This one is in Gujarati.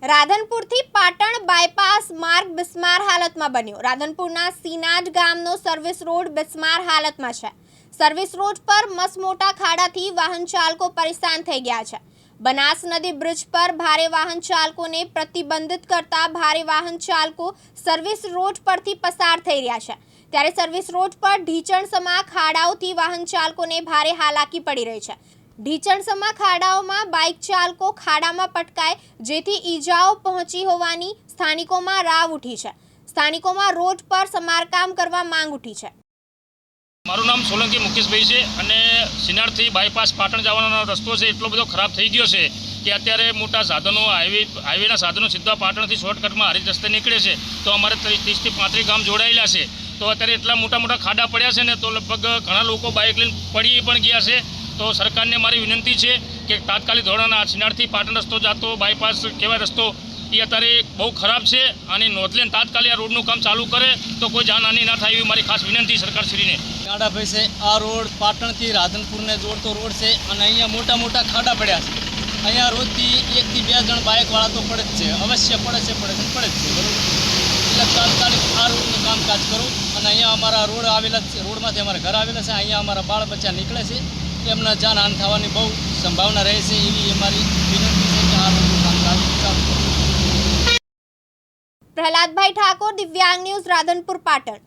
રાધનપુરથી પાટણ બાયપાસ માર્ગ બિસ્માર હાલતમાં બન્યો। રાધનપુરના સીનાડ ગામનો સર્વિસ રોડ બિસ્માર હાલતમાં છે। સર્વિસ રોડ પર મસમોટા ખાડાથી વાહન ચાલકો પરેશાન થઈ ગયા છે। બનાસ નદી બ્રિજ પર ભારે વાહન ચાલકોને પ્રતિબંધિત કરતા ભારે વાહન ચાલકો સર્વિસ રોડ પરથી પસાર થઈ રહ્યા છે। ત્યારે સર્વિસ રોડ પર ઢીચણસમા ખાડાઓથી વાહન ચાલકોને ભારે હાલાકી પડી રહી છે। ઢીચણસમા ખાડાઓમાં બાઇક ચાલકો ખાડામાં પટકાય જેથી ઈજાઓ પહોંચી હોવાની સ્થાનિકોમાં રાવ ઉઠી છે। સ્થાનિકોમાં રોડ પર સમારકામ કરવા માંગ ઉઠી છે। મારું નામ સોલંકી મુકેશભાઈ છે અને સિનારથી બાયપાસ પાટણ જવાનો રસ્તો છે એટલો બધો ખરાબ થઈ ગયો છે કે અત્યારે મોટા સાધનો હાઈવેના સાધનો સીધા પાટણથી શોર્ટકટમાં હારી રસ્તે નીકળે છે તો અમારે 30 થી 35 ગામ જોડાયેલા છે તો અત્યારે એટલા મોટા ખાડા પડ્યા છે ને તો લગભગ ઘણા લોકો બાઇક લઈને પડી પણ ગયા છે। તો સરકારને મારી વિનંતી છે કે તાત્કાલિક ધોરણે સિનારથી પાટણ રસ્તો જતો બાયપાસ કહેવાય રસ્તો એ અત્યારે બહુ ખરાબ છે અને નોંધ લઈને તાત્કાલિક આ રોડનું કામ ચાલુ કરે તો કોઈ જાનહાનિ ના થાય એવી મારી ખાસ વિનંતી સરકારશ્રીને। ગાડાભાઈ છે, આ રોડ પાટણથી રાધનપુરને જોડતો રોડ છે અને અહીંયા મોટા ખાડા પડ્યા છે। અહીંયા રોજથી 1 થી 2 જણ બાઇકવાળા તો પડે જ છે, અવશ્ય પડે છે બરાબર। એટલે તાત્કાલિક આ રોડનું કામકાજ કરો અને અહીંયા અમારા રોડ આવેલા છે, રોડમાંથી અમારા ઘર આવેલા છે, અહીંયા અમારા બાળ બચ્ચા નીકળે છે એમના જાનહાનિ થવાની બહુ સંભાવના રહે છે એવી અમારી વિનંતી છે કે આ રોડનું કામકાજ ચાલુ કરો। પ્રહલાદભાઈ ઠાકોર, દિવ્યાંગ ન્યૂઝ, રાધનપુર, પાટણ।